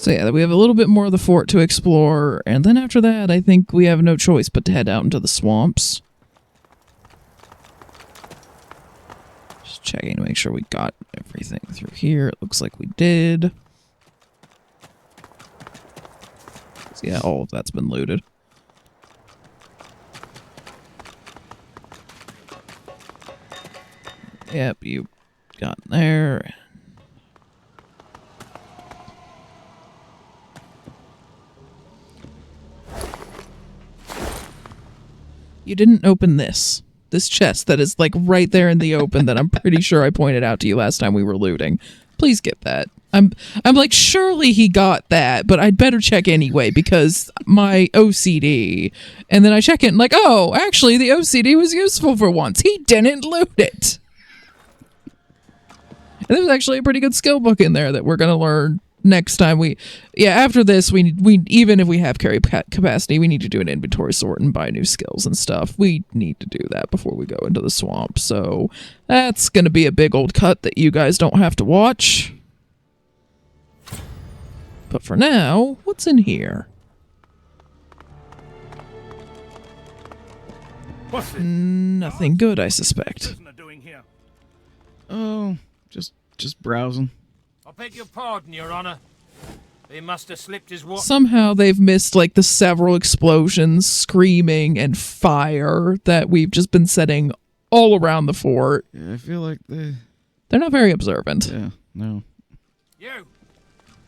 So yeah, we have a little bit more of the fort to explore, and then after that, I think we have no choice but to head out into the swamps. Just checking to make sure we got everything through here. It looks like we did. So yeah, all of that's been looted. Yep, you got there. You didn't open this chest that is like right there in the open that I'm pretty sure I pointed out to you last time we were looting. Please get that. I'm like, surely he got that, but I'd better check anyway because my OCD. And then I check it and like, oh, actually the OCD was useful for once. He didn't loot it. And there's actually a pretty good skill book in there that we're going to learn next time after this, we even if we have carry capacity, we need to do an inventory sort and buy new skills and stuff. We need to do that before we go into the swamp. So that's going to be a big old cut that you guys don't have to watch. But for now, what's in here? What's it? Nothing good, I suspect. Oh, just browsing. I beg your pardon, Your Honor. He must have slipped his watch. Somehow they've missed like the several explosions, screaming, and fire that we've just been setting all around the fort. Yeah, I feel like they're not very observant. Yeah, no. You!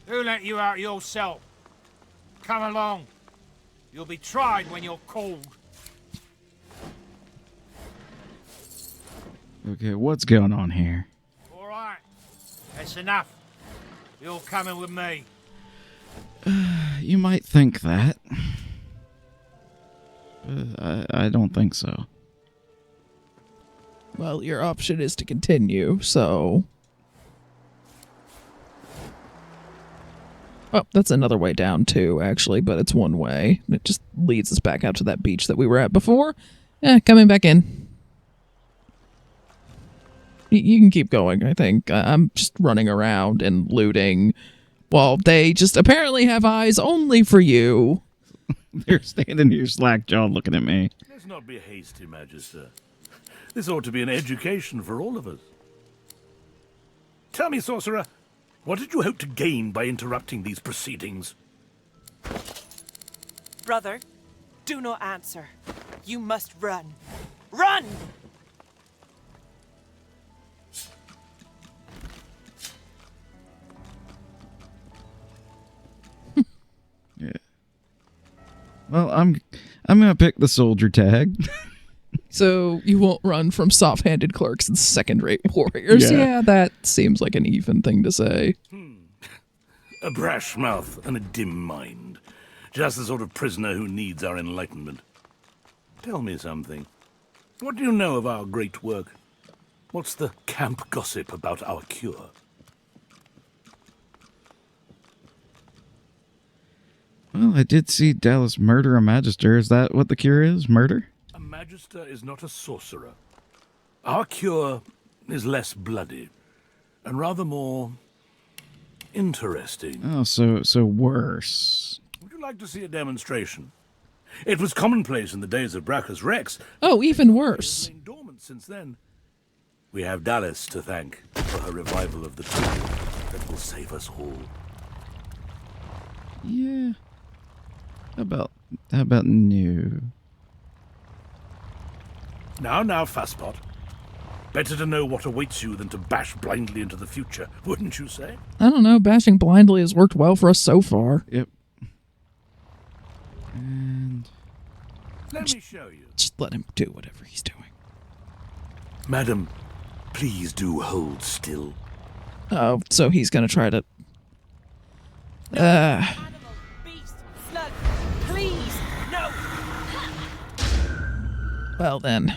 Who let you out of your cell? Come along. You'll be tried when you're called. Okay, what's going on here? All right. That's enough. You're coming with me. You might think that. But I don't think so. Well, your option is to continue, so... Oh, that's another way down too, actually, but it's one way. It just leads us back out to that beach that we were at before. Coming back in. You can keep going, I think. I'm just running around and looting while they just apparently have eyes only for you. They're standing here slack-jawed looking at me. Let's not be hasty, Magister. This ought to be an education for all of us. Tell me, Sorcerer, what did you hope to gain by interrupting these proceedings? Brother, do not answer. You must run. Run! Yeah. Well, I'm gonna pick the soldier tag. So you won't run from soft-handed clerks and second-rate warriors. Yeah, that seems like an even thing to say. A brash mouth and a dim mind. Just the sort of prisoner who needs our enlightenment. Tell me something. What do you know of our great work? What's the camp gossip about our cure? Well, I did see Dallas murder a magister. Is that what the cure is? Murder? A magister is not a sorcerer. Our cure is less bloody and rather more interesting. Oh, so worse. Would you like to see a demonstration? It was commonplace in the days of Brachus Rex. Oh, even worse. It's been dormant since then. We have Dallas to thank for her revival of the tool that will save us all. Yeah. How about new? Now, Fastpot. Better to know what awaits you than to bash blindly into the future, wouldn't you say? I don't know. Bashing blindly has worked well for us so far. Yep. And Let me show you. Just let him do whatever he's doing. Madam, please do hold still. Oh, so he's gonna try to... Animal, beast, slug, please, no! Well then.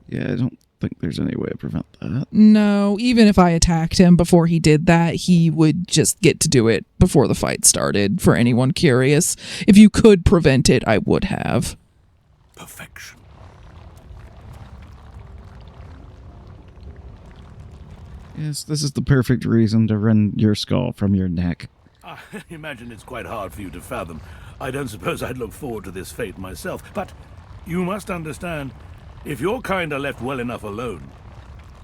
yeah, I don't think there's any way to prevent that. No, even if I attacked him before he did that, he would just get to do it before the fight started, for anyone curious. If you could prevent it, I would have. Perfection. Yes, this is the perfect reason to rend your skull from your neck. I imagine it's quite hard for you to fathom. I don't suppose I'd look forward to this fate myself, but you must understand, if your kind are left well enough alone,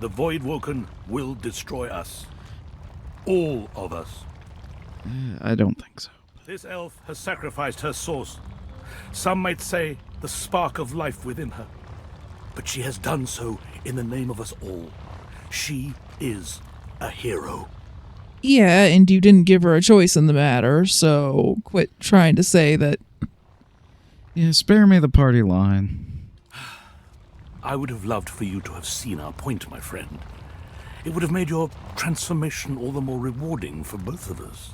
the Voidwoken will destroy us. All of us. I don't think so. This elf has sacrificed her source. Some might say the spark of life within her. But she has done so in the name of us all. She is a hero. Yeah, and you didn't give her a choice in the matter, so quit trying to say that. Yeah, spare me the party line. I would have loved for you to have seen our point, my friend. It would have made your transformation all the more rewarding for both of us.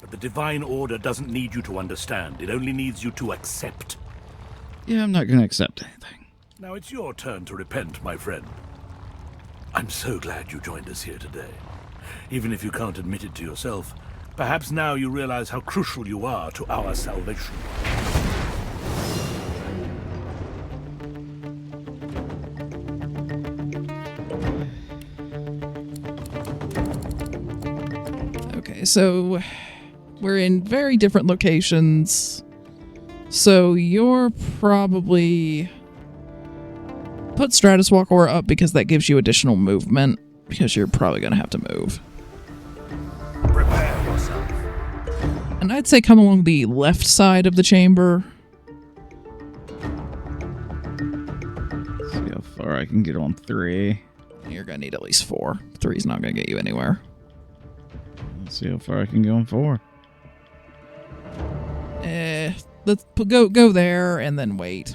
But the Divine Order doesn't need you to understand. It only needs you to accept. Yeah, I'm not going to accept anything. Now it's your turn to repent, my friend. I'm so glad you joined us here today. Even if you can't admit it to yourself, perhaps now you realize how crucial you are to our salvation. Okay, so we're in very different locations. So you're probably... Put Stratus Walker up because that gives you additional movement, because you're probably going to have to move. Prepare yourself. And I'd say come along the left side of the chamber. See how far I can get on 3. You're going to need at least 4. 3's not going to get you anywhere. Let's see how far I can go on 4. Let's go there and then wait.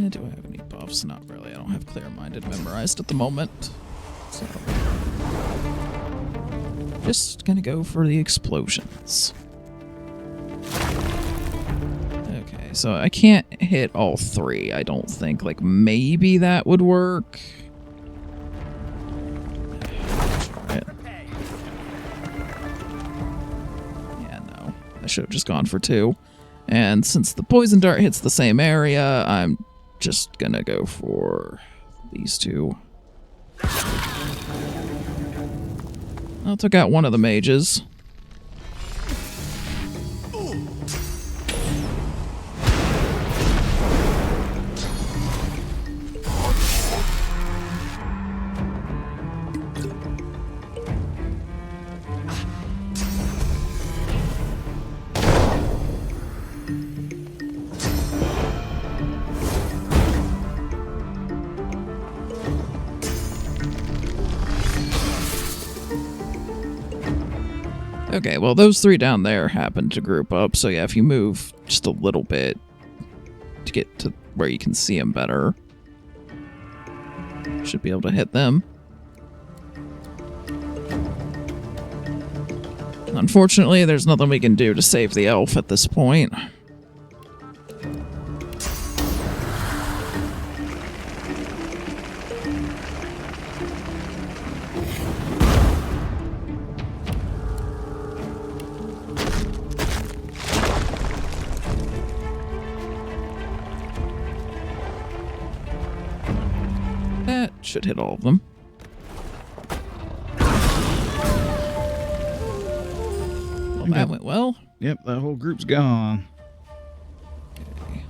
Do I have any buffs? Not really. I don't have clear-minded memorized at the moment. So just gonna go for the explosions. Okay, so I can't hit all 3, I don't think. Like, maybe that would work. Try it. Yeah, no. I should have just gone for 2. And since the poison dart hits the same area, I'm just gonna go for these 2. I took out one of the mages. Okay, well, those 3 down there happen to group up, so yeah, if you move just a little bit to get to where you can see them better, should be able to hit them. Unfortunately, there's nothing we can do to save the elf at this point. That should hit all of them. Well, that went well. Yep, that whole group's gone. Okay.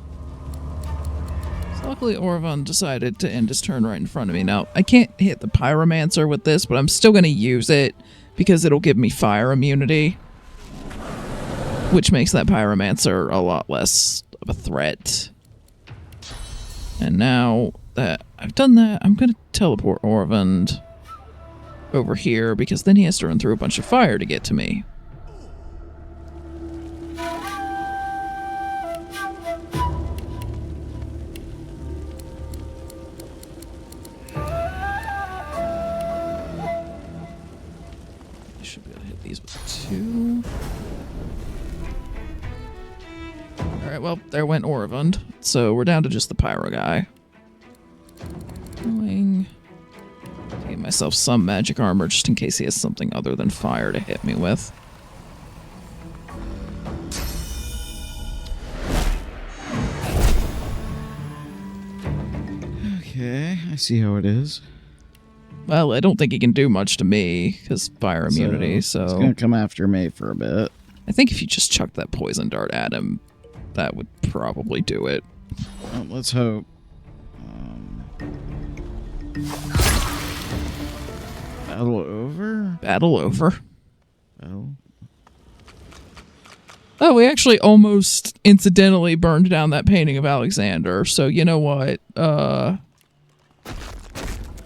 So luckily, Orvon decided to end his turn right in front of me. Now, I can't hit the Pyromancer with this, but I'm still going to use it because it'll give me fire immunity, which makes that Pyromancer a lot less of a threat. And now that I've done that, I'm going to teleport Orvund over here because then he has to run through a bunch of fire to get to me. I should be able to hit these with 2. Alright, well, there went Orvund. So we're down to just the Pyro guy. Going myself some magic armor just in case he has something other than fire to hit me with. Okay, I see how it is. Well, I don't think he can do much to me because fire immunity, so... He's gonna come after me for a bit. I think if you just chuck that poison dart at him, that would probably do it. Well, let's hope. Battle over? Battle over. Well, Oh, we actually almost incidentally burned down that painting of Alexander, so you know what? I'm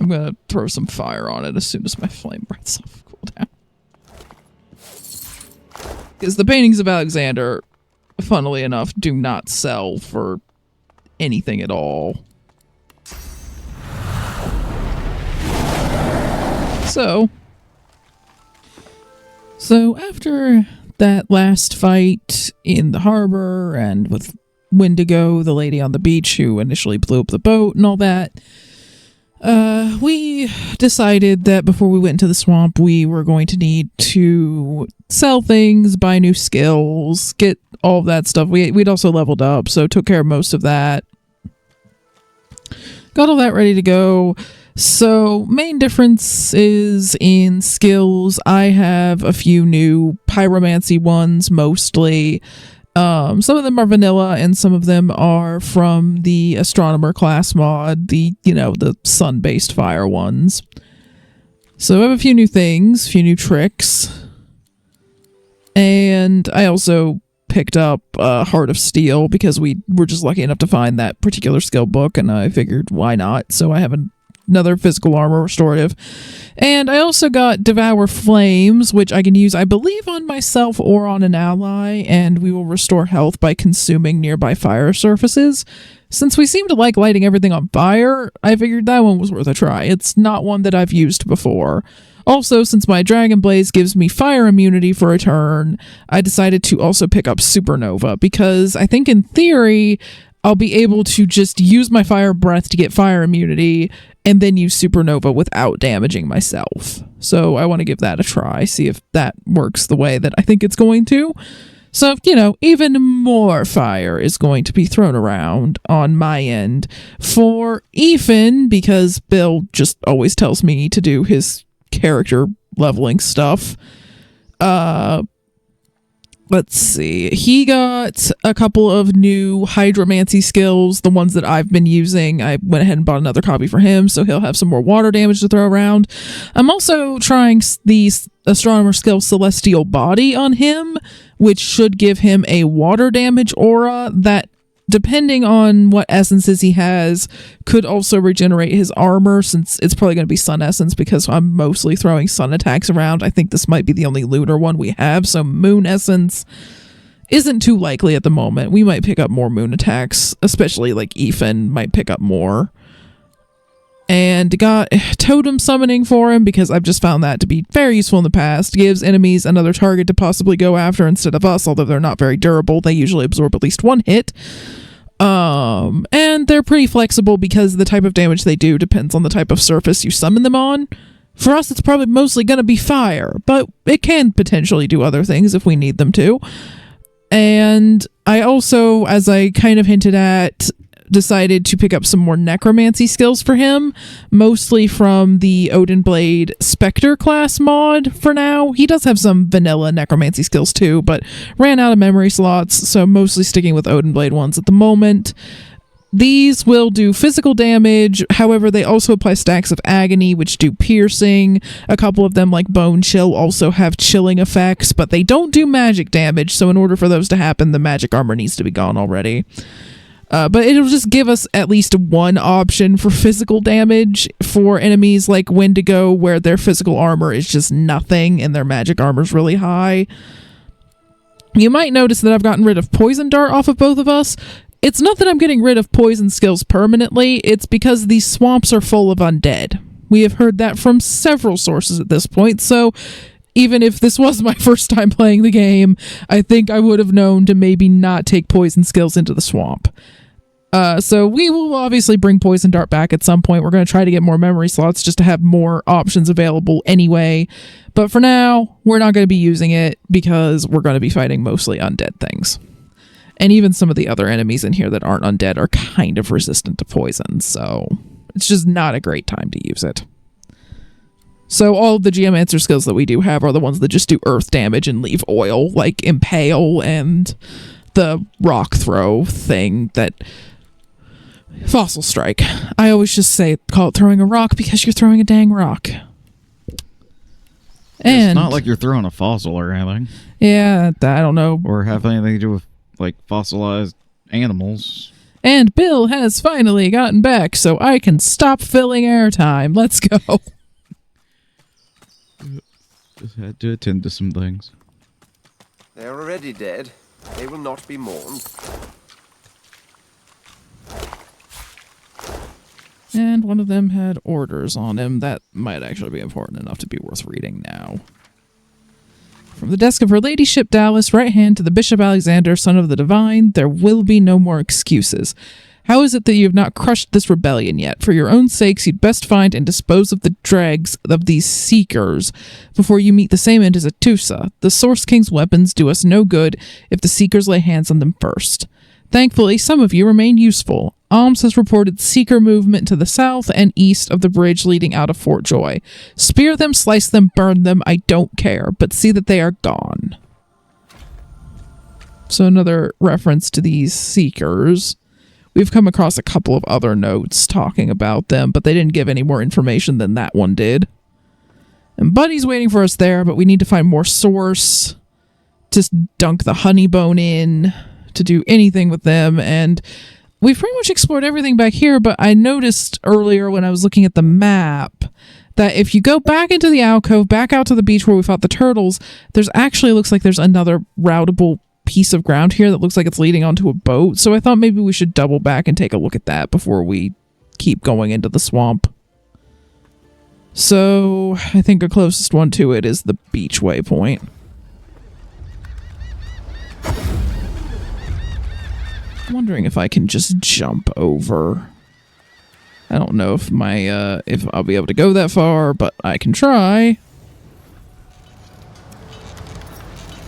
gonna throw some fire on it as soon as my flame breath's off cooldown. Because the paintings of Alexander, funnily enough, do not sell for anything at all. So after that last fight in the harbor and with Wendigo, the lady on the beach who initially blew up the boat and all that, we decided that before we went into the swamp, we were going to need to sell things, buy new skills, get all of that stuff. We'd also leveled up, so took care of most of that. Got all that ready to go. So, main difference is in skills. I have a few new pyromancy ones, mostly. Some of them are vanilla, and some of them are from the astronomer class mod, the sun-based fire ones. So I have a few new things, a few new tricks. And I also picked up Heart of Steel because we were just lucky enough to find that particular skill book, and I figured why not. So I have another physical armor restorative. And I also got Devour Flames, which I can use, I believe, on myself or on an ally, and we will restore health by consuming nearby fire surfaces. Since we seem to like lighting everything on fire, I figured that one was worth a try. It's not one that I've used before. Also, since my Dragon Blaze gives me fire immunity for a turn, I decided to also pick up Supernova, because I think in theory, I'll be able to just use my fire breath to get fire immunity and then use Supernova without damaging myself. So I want to give that a try, see if that works the way that I think it's going to. So, even more fire is going to be thrown around on my end for Ethan, because Bill just always tells me to do his character leveling stuff. Let's see. He got a couple of new hydromancy skills, the ones that I've been using. I went ahead and bought another copy for him, so he'll have some more water damage to throw around. I'm also trying the astronomer skill Celestial Body on him, which should give him a water damage aura that, depending on what essences he has, could also regenerate his armor, since it's probably going to be sun essence because I'm mostly throwing sun attacks around. I think this might be the only lunar one we have, so moon essence isn't too likely at the moment. We might pick up more moon attacks, especially like Ethan might pick up more. And got totem summoning for him because I've just found that to be very useful in the past. Gives enemies another target to possibly go after instead of us, although they're not very durable. They usually absorb at least one hit. And they're pretty flexible because the type of damage they do depends on the type of surface you summon them on. For us, it's probably mostly going to be fire, but it can potentially do other things if we need them to. And I also, as I kind of hinted at, decided to pick up some more necromancy skills for him, mostly from the Odin Blade Spectre class mod for now. He does have some vanilla necromancy skills too, but ran out of memory slots, so mostly sticking with Odin Blade ones at the moment. These will do physical damage, however they also apply stacks of agony, which do piercing. A couple of them, like Bone Chill, also have chilling effects, but they don't do magic damage, so in order for those to happen, the magic armor needs to be gone already. But it'll just give us at least one option for physical damage for enemies like Wendigo, where their physical armor is just nothing and their magic armor is really high. You might notice that I've gotten rid of Poison Dart off of both of us. It's not that I'm getting rid of poison skills permanently, it's because these swamps are full of undead. We have heard that from several sources at this point, so even if this was my first time playing the game, I think I would have known to maybe not take poison skills into the swamp. So we will obviously bring Poison Dart back at some point. We're going to try to get more memory slots just to have more options available anyway. But for now, we're not going to be using it because we're going to be fighting mostly undead things. And even some of the other enemies in here that aren't undead are kind of resistant to poison. So it's just not a great time to use it. So all of the Geomancer skills that we do have are the ones that just do earth damage and leave oil, like Impale and the rock throw thing that... Fossil Strike. I always just call it throwing a rock because you're throwing a dang rock. And it's not like you're throwing a fossil or anything. Yeah, I don't know. Or have anything to do with, like, fossilized animals. And Bill has finally gotten back, so I can stop filling airtime. Let's go. Just had to attend to some things. They are already dead. They will not be mourned. And one of them had orders on him. That might actually be important enough to be worth reading now. From the desk of her ladyship Dallas, right hand to the Bishop Alexander, son of the Divine, there will be no more excuses. How is it that you have not crushed this rebellion yet? For your own sakes, you'd best find and dispose of the dregs of these Seekers before you meet the same end as Atusa. The Source King's weapons do us no good if the Seekers lay hands on them first. Thankfully, some of you remain useful. Alms has reported Seeker movement to the south and east of the bridge leading out of Fort Joy. Spear them, slice them, burn them, I don't care, but see that they are gone. So another reference to these Seekers. We've come across a couple of other notes talking about them, but they didn't give any more information than that one did. And Buddy's waiting for us there, but we need to find more source. Just dunk the honey bone in to do anything with them, and we've pretty much explored everything back here, but I noticed earlier when I was looking at the map that if you go back into the alcove, back out to the beach where we fought the turtles, there's actually looks like there's another routable piece of ground here that looks like it's leading onto a boat, so I thought maybe we should double back and take a look at that before we keep going into the swamp. So I think the closest one to it is the beach waypoint. I'm wondering if I can just jump over. I don't know if if I'll be able to go that far, but I can try.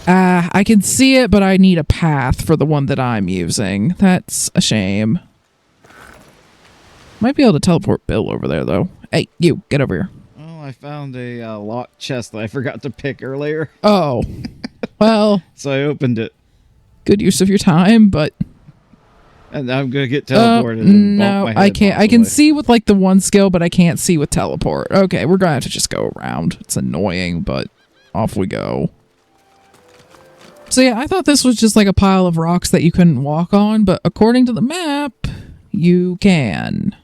I can see it, but I need a path for the one that I'm using. That's a shame. Might be able to teleport Bill over there, though. Hey, you, get over here. Well, I found a locked chest that I forgot to pick earlier. Oh. Well. So I opened it. Good use of your time, but... And I'm gonna get teleported. And no, bonk my head I can't. I can possibly. see with like the one skill, but I can't see with teleport. Okay, we're gonna have to just go around. It's annoying, but off we go. So yeah, I thought this was just like a pile of rocks that you couldn't walk on, but according to the map, you can.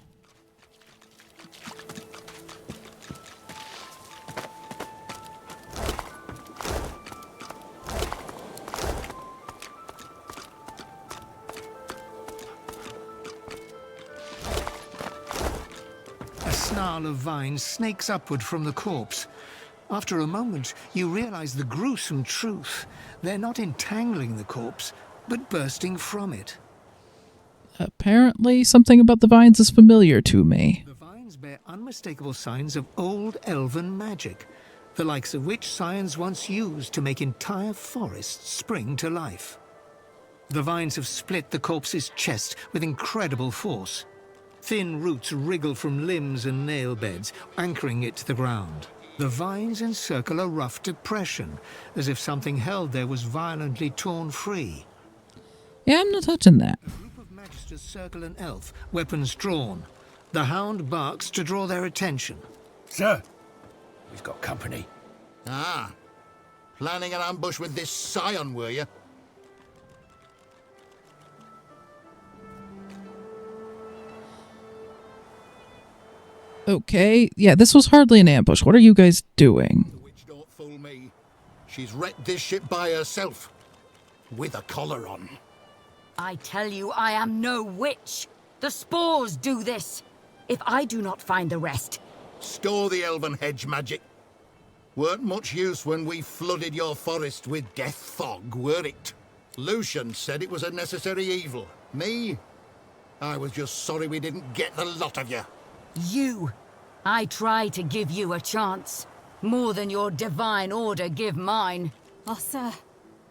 A snarl of vines snakes upward from the corpse. After a moment, you realize the gruesome truth. They're not entangling the corpse, but bursting from it. Apparently, something about the vines is familiar to me. The vines bear unmistakable signs of old elven magic, the likes of which science once used to make entire forests spring to life. The vines have split the corpse's chest with incredible force. Thin roots wriggle from limbs and nail beds, anchoring it to the ground. The vines encircle a rough depression, as if something held there was violently torn free. Yeah, I'm not touching that. A group of magisters circle an elf, weapons drawn. The hound barks to draw their attention. Sir, we've got company. Ah, planning an ambush with this scion, were you? Okay, yeah, this was hardly an ambush. What are you guys doing? The witch don't fool me. She's wrecked this ship by herself, with a collar on. I tell you, I am no witch. The Spores do this. If I do not find the rest... Store the elven hedge magic. Weren't much use when we flooded your forest with death fog, were it? Lucian said it was a necessary evil. Me? I was just sorry we didn't get the lot of you. You! I try to give you a chance. More than your divine order give mine. Oh, sir.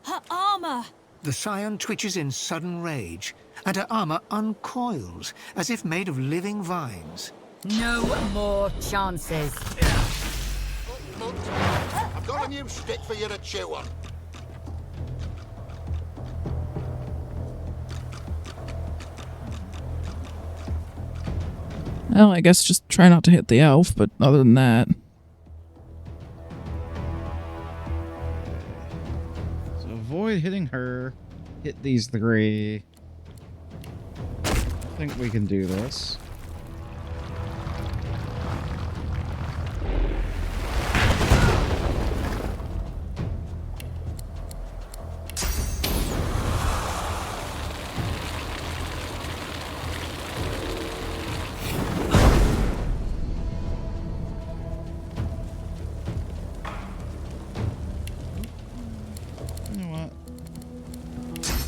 Her armor! The Scion twitches in sudden rage, and her armor uncoils, as if made of living vines. No more chances. I've got a new stick for you to chew on. Well, I guess just try not to hit the elf, but other than that... So avoid hitting her. Hit these 3. I think we can do this.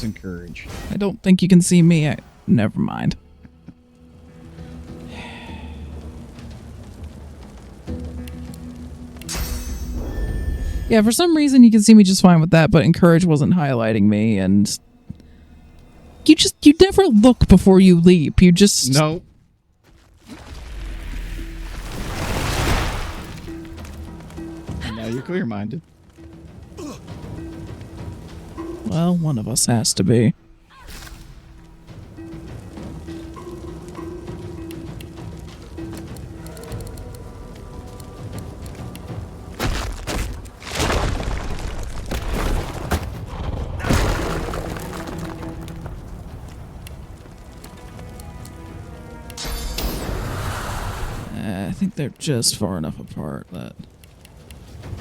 Encourage. I don't think you can see me. Never mind. Yeah, for some reason you can see me just fine with that, but encourage wasn't highlighting me, and you never look before you leap. You just... Nope. And now you're clear-minded. Well, one of us has to be. I think they're just far enough apart that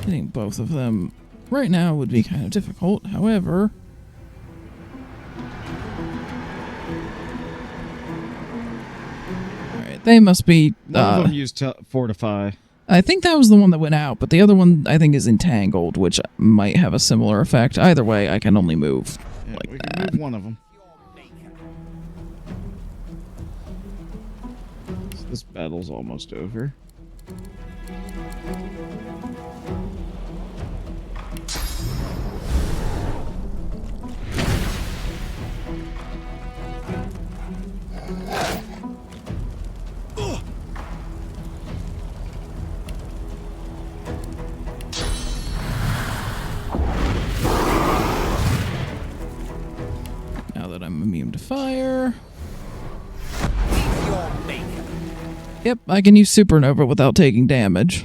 hitting both of them right now would be kind of difficult. However, alright, they must be... One of them used Fortify. I think that was the one that went out, but the other one I think is entangled, which might have a similar effect. Either way, I can only move like we that. can move one of them. So this battle's almost over. I'm immune to fire. Yep, I can use Supernova without taking damage.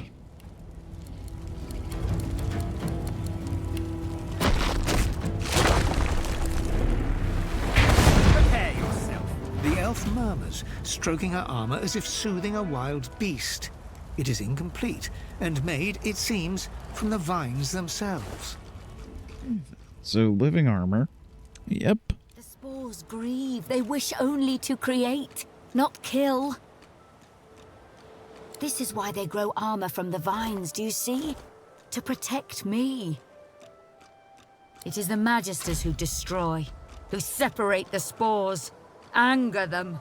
Prepare yourself. The elf murmurs, stroking her armor as if soothing a wild beast. It is incomplete, and made, it seems, from the vines themselves. So, living armor. Yep. The spores grieve. They wish only to create, not kill. This is why they grow armor from the vines, do you see? To protect me. It is the Magisters who destroy, who separate the spores, anger them.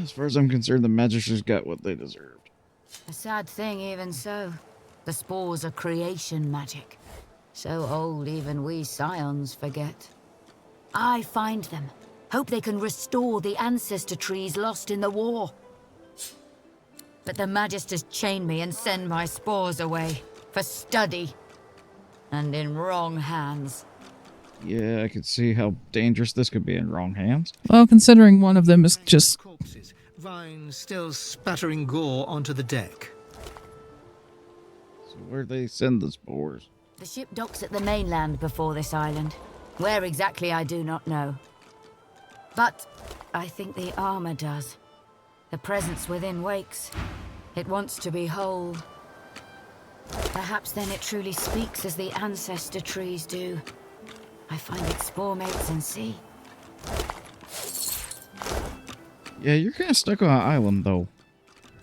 As far as I'm concerned, the Magisters got what they deserved. A sad thing, even so. The spores are creation magic. So old even we Scions forget. I find them. Hope they can restore the ancestor trees lost in the war. But the Magisters chain me and send my spores away. For study. And in wrong hands. Yeah, I could see how dangerous this could be in wrong hands. Well, considering one of them is just... corpses, vines still spattering gore onto the deck. So where'd they send the spores? The ship docks at the mainland before this island. Where exactly I do not know. But I think the armor does. The presence within wakes. It wants to be whole. Perhaps then it truly speaks as the ancestor trees do. I find its spore mates and see. Yeah, you're kind of stuck on an island, though.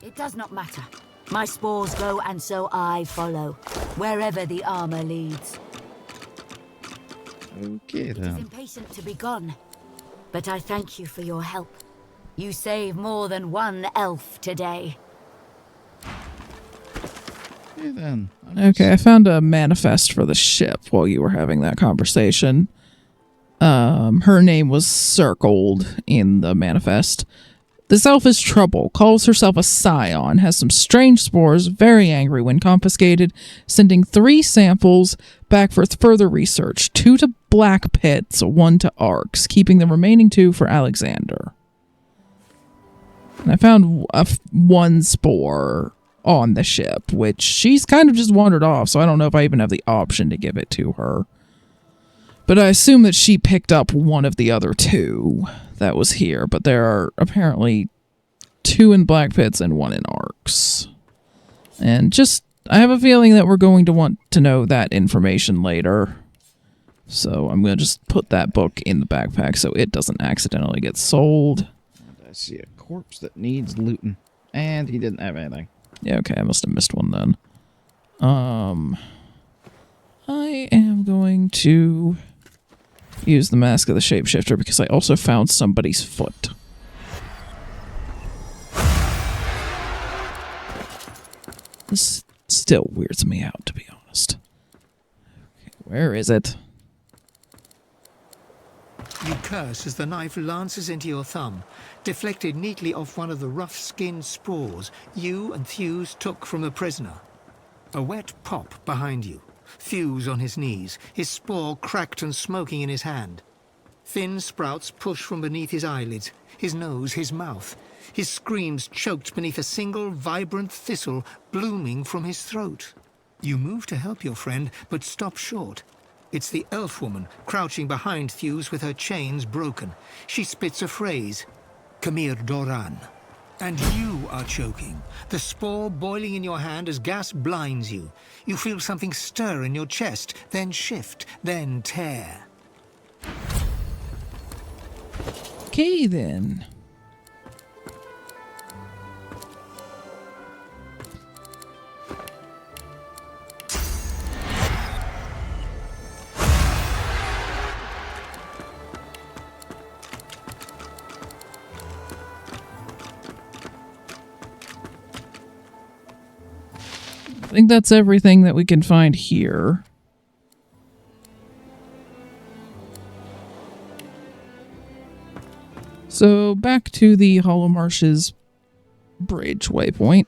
It does not matter. My spores go, and so I follow, wherever the armor leads. Okay It is then. impatient to be gone, but I thank you for your help. You saved more than one elf today. Okay then. Okay, I found a manifest for the ship while you were having that conversation. Her name was circled in the manifest. This elf is trouble, calls herself a scion, has some strange spores, very angry when confiscated, sending 3 samples back for further research, 2 to Black Pits, 1 to Arcs, keeping the remaining 2 for Alexander. And I found 1 spore on the ship, which she's kind of just wandered off, so I don't know if I even have the option to give it to her. But I assume that she picked up one of the other 2 that was here, but there are apparently 2 in Black Pits and 1 in Arcs. And just, I have a feeling that we're going to want to know that information later. So I'm going to just put that book in the backpack so it doesn't accidentally get sold. And I see a corpse that needs looting. And he didn't have anything. Yeah, okay, I must have missed one then. I am going to use the Mask of the Shapeshifter because I also found somebody's foot. This still weirds me out, to be honest. Okay, where is it? You curse as the knife lances into your thumb, deflected neatly off one of the rough-skinned spores you and Thews took from the prisoner. A wet pop behind you. Thews on his knees, his spore cracked and smoking in his hand. Thin sprouts push from beneath his eyelids, his nose, his mouth. His screams choked beneath a single vibrant thistle blooming from his throat. You move to help your friend, but stop short. It's the elf woman crouching behind Thews with her chains broken. She spits a phrase, Kamir Doran. And you are choking, the spore boiling in your hand as gas blinds you. You feel something stir in your chest, then shift, then tear. Okay, then. I think that's everything that we can find here. So back to the Hollow Marshes Bridge waypoint.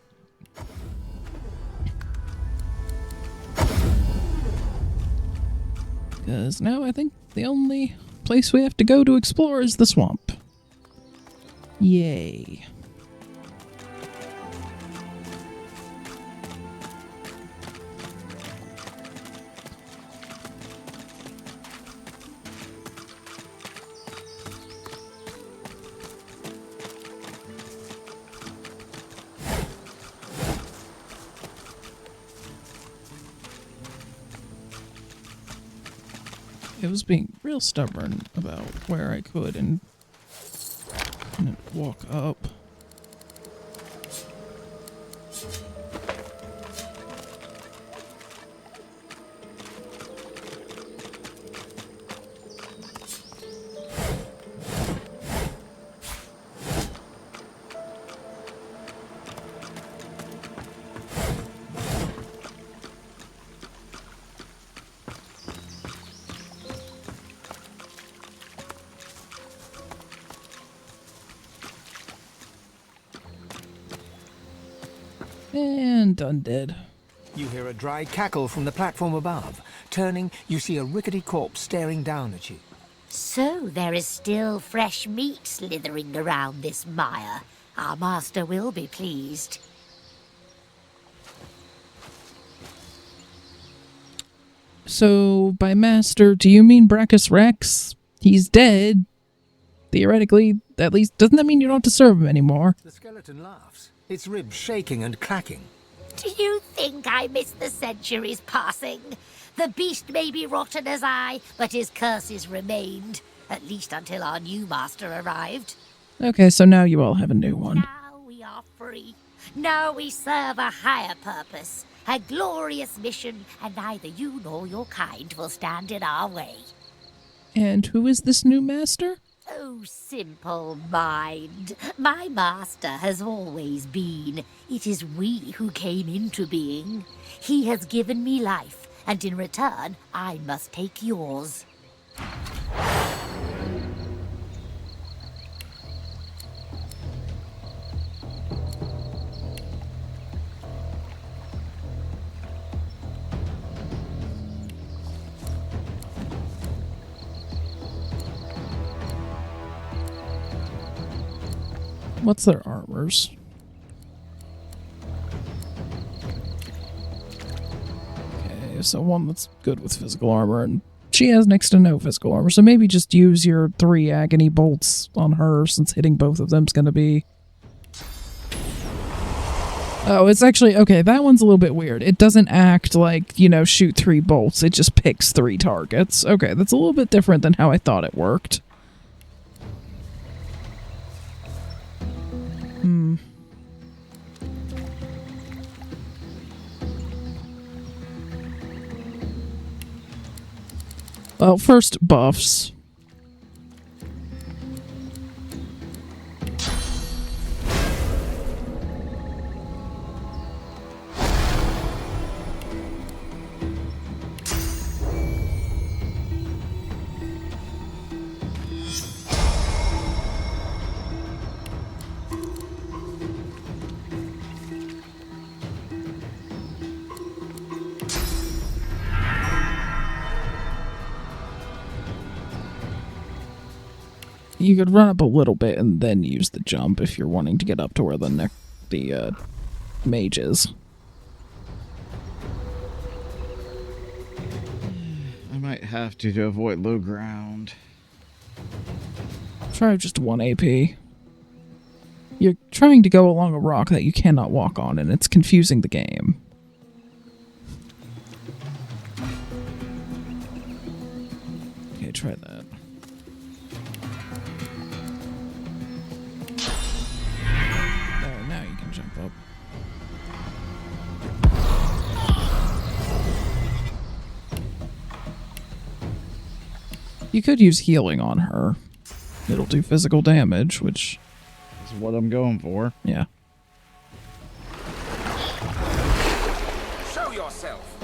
Because now I think the only place we have to go to explore is the swamp. Yay. It was being real stubborn about where I could and walk up. And undead. You hear a dry cackle from the platform above. Turning, you see a rickety corpse staring down at you. So there is still fresh meat slithering around this mire. Our master will be pleased. So, by master, do you mean Brachus Rex? He's dead. Theoretically, at least, doesn't that mean you don't have to serve him anymore? The skeleton laughs, its ribs shaking and clacking. Do you think I miss the centuries passing? The beast may be rotten as I, but his curses remained. At least until our new master arrived. Okay, so now you all have a new one. Now we are free. Now we serve a higher purpose. A glorious mission, and neither you nor your kind will stand in our way. And who is this new master? Oh, simple mind. My master has always been. It is we who came into being. He has given me life, and in return, I must take yours. What's their armors? Okay, so one that's good with physical armor, and she has next to no physical armor, so maybe just use your 3 agony bolts on her, since hitting both of them's gonna be... Oh, it's actually... Okay, that one's a little bit weird. It doesn't act like, you know, shoot 3 bolts. It just picks 3 targets. Okay, that's a little bit different than how I thought it worked. Well, first buffs. You could run up a little bit and then use the jump if you're wanting to get up to where the mage is. I might have to avoid low ground. Try just 1 AP. You're trying to go along a rock that you cannot walk on, and it's confusing the game. Okay, try that. There, now you can jump up. You could use healing on her. It'll do physical damage, which is what I'm going for. Yeah. Show yourself.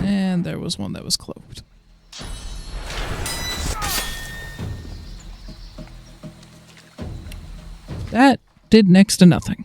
And there was one that was cloaked. That did next to nothing.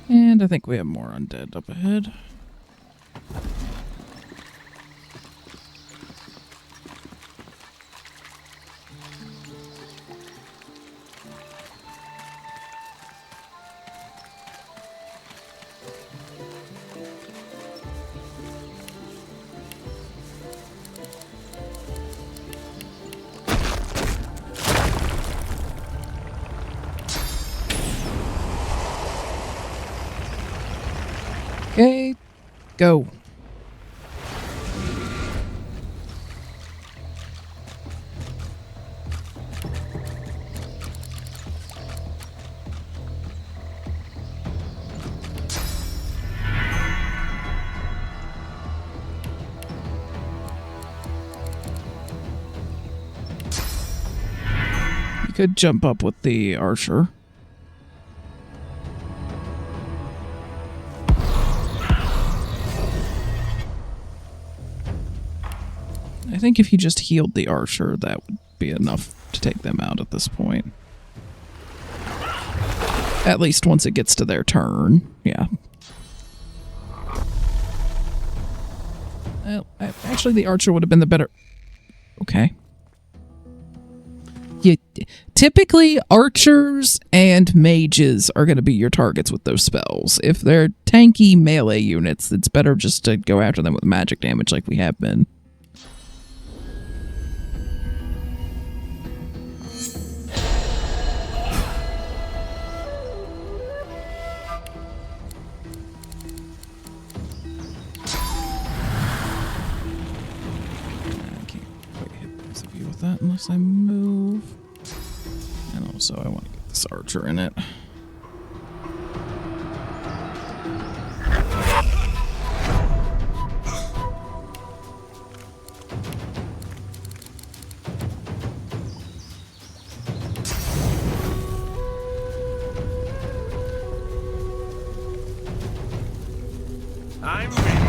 And I think we have more undead up ahead. Go. You could jump up with the archer. I think if you just healed the archer, that would be enough to take them out at this point. At least once it gets to their turn. Yeah. Well, actually, the archer would have been the better... Okay. Typically, archers and mages are going to be your targets with those spells. If they're tanky melee units, it's better just to go after them with magic damage like we have been. That unless I move. And also I want to get this archer in it. I'm ready.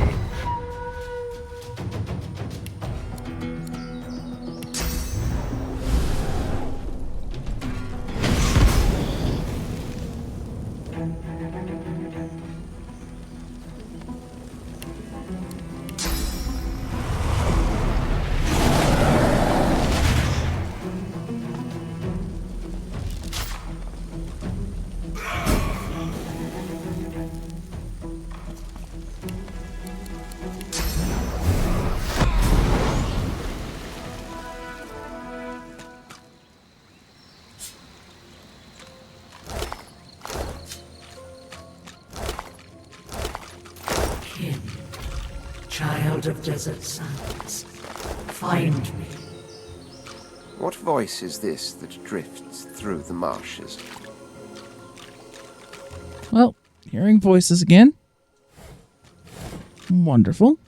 Child of desert sands, find me. What voice is this that drifts through the marshes? Well, hearing voices again. Wonderful.